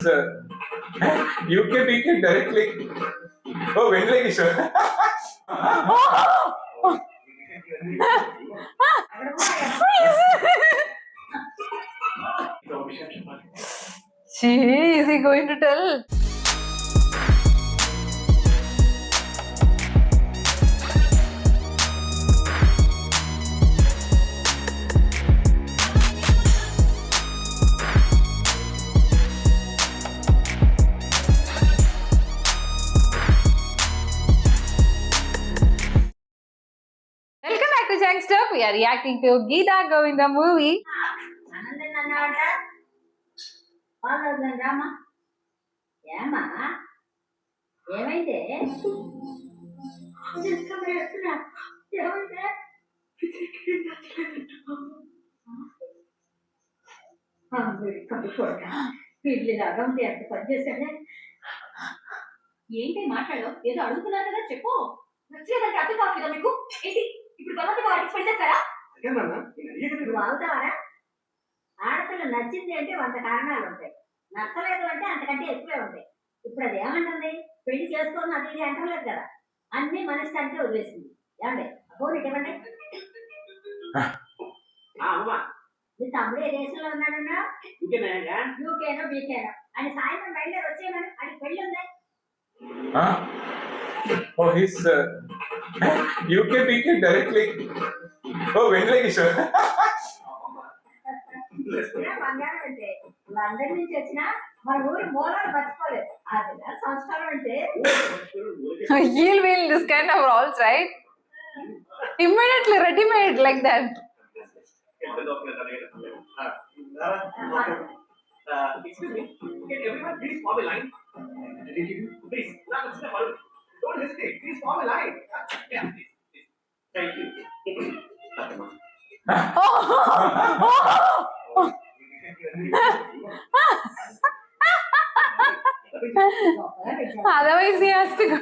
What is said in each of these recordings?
Sir, UK PK directly. Oh, ventilation. Gee, is he going to tell? Welcome back to Junk Stuff. We are reacting to Geeta Govinda movie. Rama ఏమా ఏమైంది పిల్లిలాగా ఉంది ఎంత పనిచేశాడే ఏంటి మాట్లాడో ఏదో అడుగుతున్నా కదా చెప్పు నచ్చలేదంటే అర్థం కావట్లేదా మీకు ఏంటి ఇప్పుడు పద్ధతి వాటికి పెడతారా నువ్వు అవుతావారా ఆడపిల్ల నచ్చింది అంటే 100 కారణాలు ఉంటాయి నచ్చలేదు అంటే అంతకంటే ఎక్కువే ఉంటాయి ఇప్పుడు అది ఏమంటుంది పెళ్లి చేసుకోని అది ఇది అంటలేదు కదా అన్ని మనసుకంటే వదిలేసింది ఏమండి ఫోన్ ఇవ్వండి మీ తమ్ముడు ఏ దేశంలో ఉన్నాడన్నా యూకేనో బీకేనో ఆయన సాయంత్రం బయలుదేరి వచ్చేయమని ఆయన పెళ్లి ఉంది Oh, he's UK PK directly. Oh, ventilation. బంగారం అంటే లండన్ నుంచి వచ్చిన మన ఊరి మూలాలు మర్చిపోలేదు అది సంస్కారం అంటే He'll win this kind of roles, right? Immediately ready-made like that. Excuse me, can everyone please form a line? Please, don't hesitate, please form a line. Yeah, please. Thank you. Otherwise, he has to go.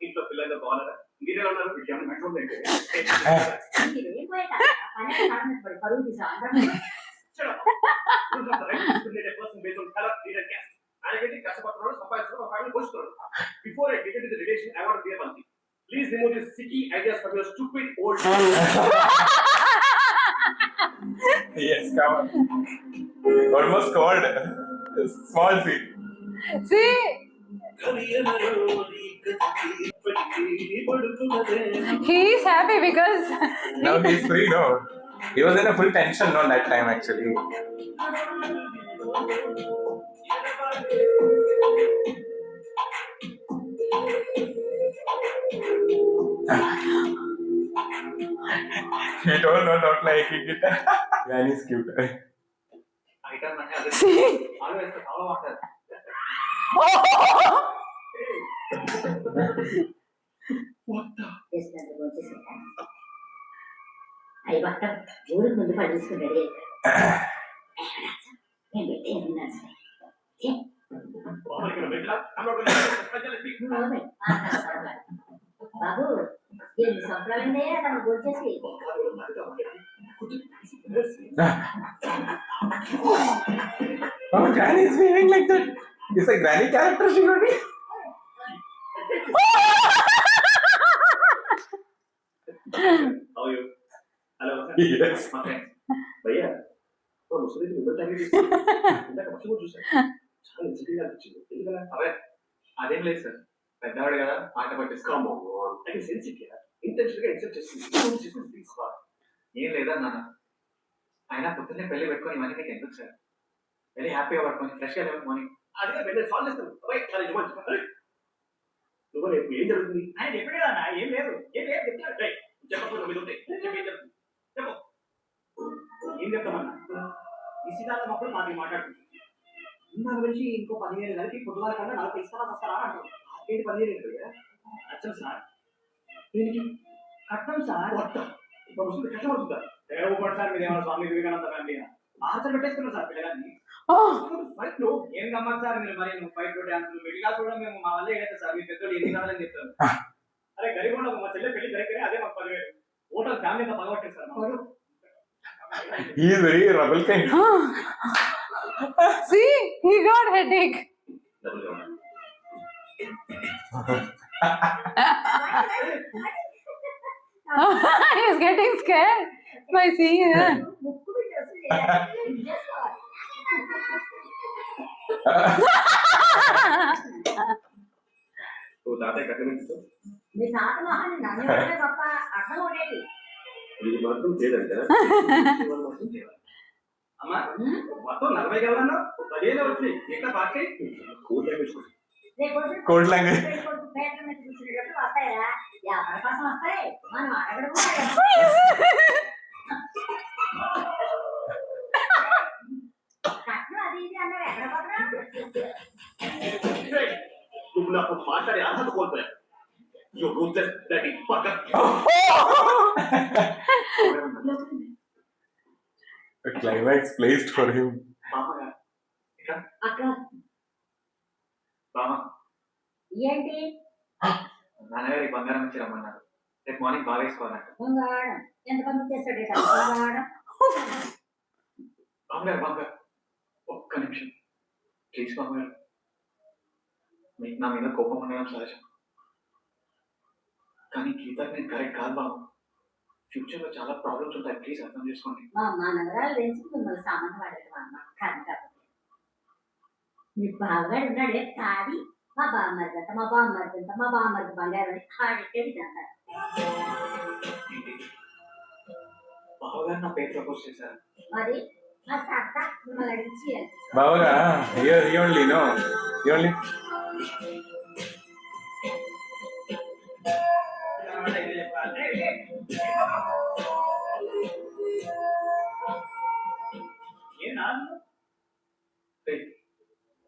ఇంట్లో పిల్లలు బాగున్నారా మీరే ఉన్నారు పరువు తీసా Before I get into the relation, I want to clear one thing. Please remove these sicky ideas from your stupid old. Yes, come on. Almost called. Small seat. See? He is happy because Now he's free, no? He was in a full tension, no, that time actually. He told not liking it. Man is cute. see. అవి పక్క ఊరికి ముందు పడేసుకుంటాడు నేను పెట్టే బాబు ఎన్ని సంవత్సరాలండి తను వచ్చేసి Oh, Granny is behaving like that. It's a Granny character she got it. How are you? Hello. Yes. భయ్యా ముసలి ఇందాక మర్చిపో చూసాను చాలా ఇన్సిడెంట్ అనిపించింది ఎందుకలా అవే అదేం లేదు సార్ పెద్దవాడు కదా మాట పట్టిస్తాము అంటే సెన్సిటివ్ ఇంటెన్షన్ గా ఎక్సెప్ట్ చేస్తుంది ఏం లేదా నాన్న ఆయన పొద్దున్నే పెళ్లి పెట్టుకొని ఇవన్నీ మీకు ఎందుకు సార్ వెరీ హ్యాపీగా పడుకొని ఫ్రెష్గా లేవు మార్నింగ్ అదే వెళ్ళి సాల్వ్ చేస్తాను నువ్వు రేపు ఏం జరుగుతుంది ఆయన చెప్పాడు కదా ఏం లేదు చెప్తాడు చెప్పకపోతే మీద ఉంటాయి చెప్పు ఏం చెప్తామన్నా నిశ్చితార్థం అప్పుడు మాకు మాట్లాడుతుంది నాకు తెలిసి ఇంకో 15 కలిపి పొద్దుగాల కన్నా 40 ఇస్తారా వస్తారా అంటారు 15 అచ్చం సార్ దీనికి కట్టం సార్ ఇప్పుడు వస్తుంది కష్టం అవుతుందా దేవపడు సార్ మీరు ఏమైనా స్వామి వివేకానంద ఫ్యామిలీ ఆచర పెట్టేస్తున్నారు సార్ పిల్లగాన్ని ఫైట్ లో ఏం గమ్మత్ సార్ మీరు మరి నువ్వు ఫైట్ డాన్స్ మిడిల్ క్లాస్ కూడా మేము మా వల్లే కదా సార్ మీ పెద్దోళ్ళు ఎన్ని కావాలని చెప్తారు అరే గరీబ్ ఉండవు మా చెల్లె పెళ్లి జరిగితే అదే మాకు 10,000 హోటల్ ఫ్యామిలీతో పగబట్టారు సార్ మాకు. He is very rebel kind. See, he got headache. డబ్బులు కావాలి. He's getting scared by seeing her. ముక్కు పెట్టి వస్తుంది చేసుకోవాలి. నువ్వు తాతయ్య కట్టబెట్టుతో మీ తాత మహాన్ని నన్ను ఎవరైనా గొప్ప అర్థం ఉండేది. ఇది మాత్రం చేయదంటారా మాత్రం చేయాలి అమ్మా మొత్తం 40 కావాలన్నా 15 వచ్చి ఎక్కడ బాకీ కూల్ లాంగ్వేజ్ Code language. పేటల మీద కూర్చునేటప్పుడు వస్తాయరా ఎవరి కోసం వస్తాయి మనం అడగడం కట్నం అది ఇది అన్నారు ఎక్కడ పోతున్నా నువ్వు నాకు మాట్లాడే అర్హత కోల్పోయా you ruthless bloody fucker The climax placed for him. బామగా అక్క బామ ఏంటి నాన్నగారి బంగారం ఇచ్చి రమ్మన్నారు రేపు మార్నింగ్ బాగా వేసుకోవాలంట బంగారం ఎంత పంపించేస్తాడు బంగారం బామగారు ఒక్క నిమిషం ప్లీజ్ బామగారు మీకు నా మీద కోపం ఉండడం సహజం కానీ గీతకు నేను కరెక్ట్ కాదు బాబు ఫ్యూచర్లో చాలా ప్రాబ్లమ్స్ ఉంటాయి ప్లీజ్ అర్థం చేసుకోండి మా నగరాలు పెంచి మిమ్మల్ని సామాన్లు పడేది మా అమ్మ కరెక్ట్ కాకపోతే మీ బావగాడు ఉన్నాడే కాది మా బామ్మర్దంత మా బామ్మర్ది బంగారం అని ఆడెట్టేది అంటారు బావగారు నా పేరు ప్రపోజ్ చేశారు మరి మా సత్తా మిమ్మల్ని అడిగి Bavaga, he only, no? He only.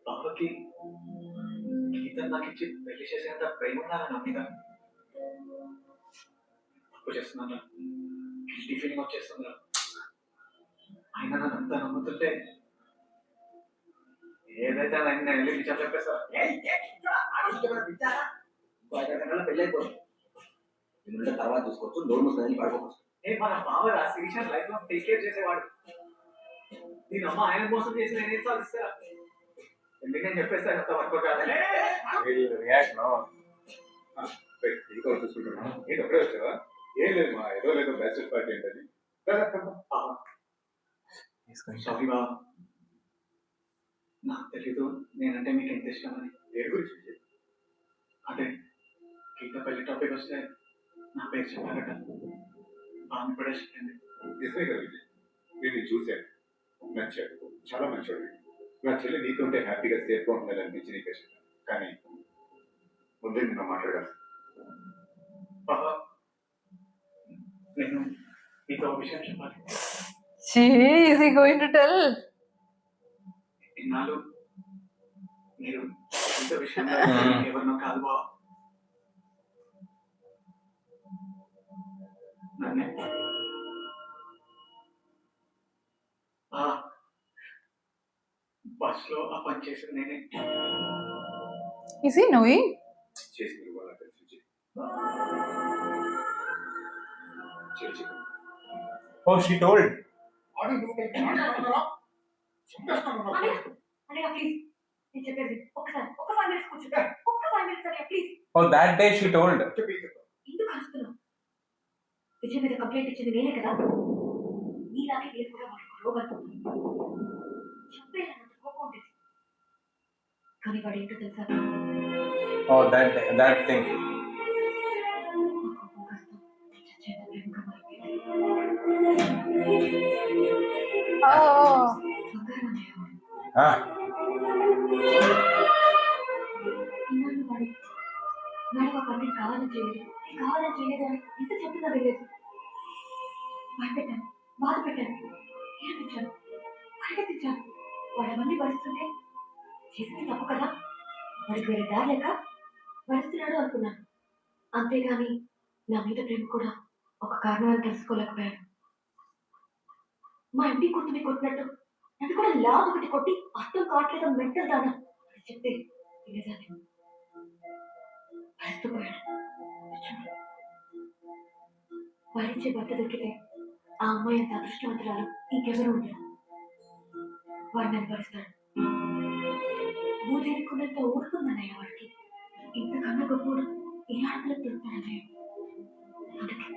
బావకి గీత నాకు ఇచ్చి పెళ్లి చేసేంత ప్రేమ ఉండాలని నమ్మిగా తప్పు చేస్తున్నాను గిల్టీ ఫీలింగ్ వచ్చేస్తుందా ఆయన నన్ను అంతా నమ్ముతుంటే ఏదైతే ఆయన వెళ్ళి విచారం చెప్పేస్తా పెళ్ళి అయిపోతుంది తర్వాత చూసుకోవచ్చు లోన్ వస్తుందని పడుకోవచ్చు మన బావ శిరీష లైఫ్ లో టేక్ కేర్ చేసేవాడు దీని అమ్మ ఆయన మోసం చేసి నేను ఏం సాధిస్తా ఎందుకు నేను చెప్పేస్తాను అంత వర్క్ కాదని He'll react, no? ఇంకా చూసుకుంటున్నా నేను అప్పుడే వచ్చావా ఏం లేదు మా ఏదో లేదో బ్యాచిలర్ పార్టీ ఏంటది He's going to. సారీ బా నాకు తెలీదు నేనంటే మీకు ఎంత ఇష్టమని దేని గురించి అదే గీత పెళ్లి టాపిక్ వస్తే నా పేరు చెప్పారట బాగా కూడా చెప్పింది నిజమే కదా విజయ్ నేను చూశాను నచ్చాడు చాలా మంచివాడు నా చెల్లి నీతో ఉంటే హ్యాపీగా సేఫ్గా ఉండాలని అనిపించి నీకు ఇష్టం కానీ ముందే నిన్న మాట్లాడాలి బాబా నేను మీతో ఒక విషయం చెప్పాలి Gee, is he going to tell? ఇన్నాళ్ళు మీరు ఇంత విషయంలో ఎవరినో కాదు బా నన్నే బస్ లో ఆ పని చేసింది నేనే Is he knowing? చేసి మీరు వాళ్ళ కలిసి విజయ్ చేసి Oh, she told. అన్నయ్య ప్లీజ్ నేను చెప్పేది ఒక్కసారి ఒక్క 5 minutes కూర్చుంటా ఒక్క 5 minutes అన్నయ్య please Oh, that day she told. ఎందుకు అరుస్తున్నావు విజయ్ మీద కంప్లైంట్ ఇచ్చింది నేనే కదా నీలాగే నేను కూడా వాడికి రోగాలు చెప్పేయాలన్నంత కోపం ఉండేది కానీ వాడు ఏంటో తెలుసా Oh, that thing. ఆ కోపం కాస్త చచ్చేంత ప్రేమగా మారిపోయింది Oh. బంగారం అన్నయ్య Ah. ఇన్నాళ్ళు వాడు మేడం ఆ పని కావాలని చేయలేదు నేను కావాలని చేయలేదు అని ఎంత చెప్తున్నా వెళ్ళలేదు భయపెట్టాను బాధ పెట్టాను ఏడిపించాను పరిగెత్తించాను వాడు అవన్నీ భరిస్తుంటే చేసింది తప్పు కదా వాడికి వేరే దారి లేక భరిస్తున్నాడు అనుకున్నాను అంతేగాని నా మీద ప్రేమ కూడా ఒక కారణం అని తెలుసుకోలేకపోయాను మా ఇంటి కూతుర్ని కొట్టినట్టు అది కూడా లాగు పెట్టి కొట్టి అర్థం కావట్లేదు మెంటల్ దానా అని చెప్తే వినేదాన్ని. భరిస్తుపోయాడు. భరించే భర్త దొరికితే ఆ అమ్మాయి అంత అదృష్టవంతురాలు ఇంకెవరు ఉండరు. వాడు నన్ను భరిస్తాడు. ఊరేరుకున్నంత ఊరుకుందన్నయ్య వాడికి. ఇంతకన్నా గొప్పడు ఏ ఆడపిల్లకి దొరుకుతాడన్నయ్య. అందుకే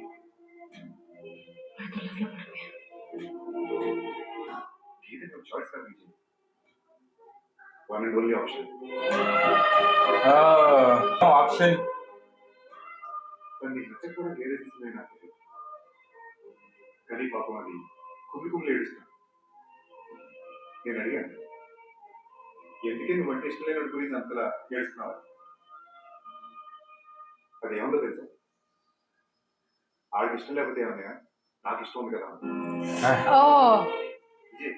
వాడితో లవ్లో పడిపోయాను. ఏదైనా చాయిస్ కాదు Vijay. One and only option. Option. కానీ నీకు నచ్చకపోవడం వేరే తీసుకునే నాకు తెలియదు. కానీ పాపం అది కుమ్మి ఏడుస్తాను. నేను అడిగాను, ఎందుకే నువ్వు అంటే ఇష్టం లేని గురించి అంతలా ఏడుస్తున్నావు? అది ఏముందో తెలుసా, ఆడికి ఇష్టం లేకపోతే ఏమన్నా నాకు ఇష్టం ఉంది కదా. Oh, విజయ్,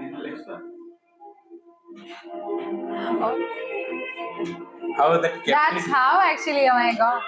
నేను లేస్తాను. How that kept that's how actually. Oh my god.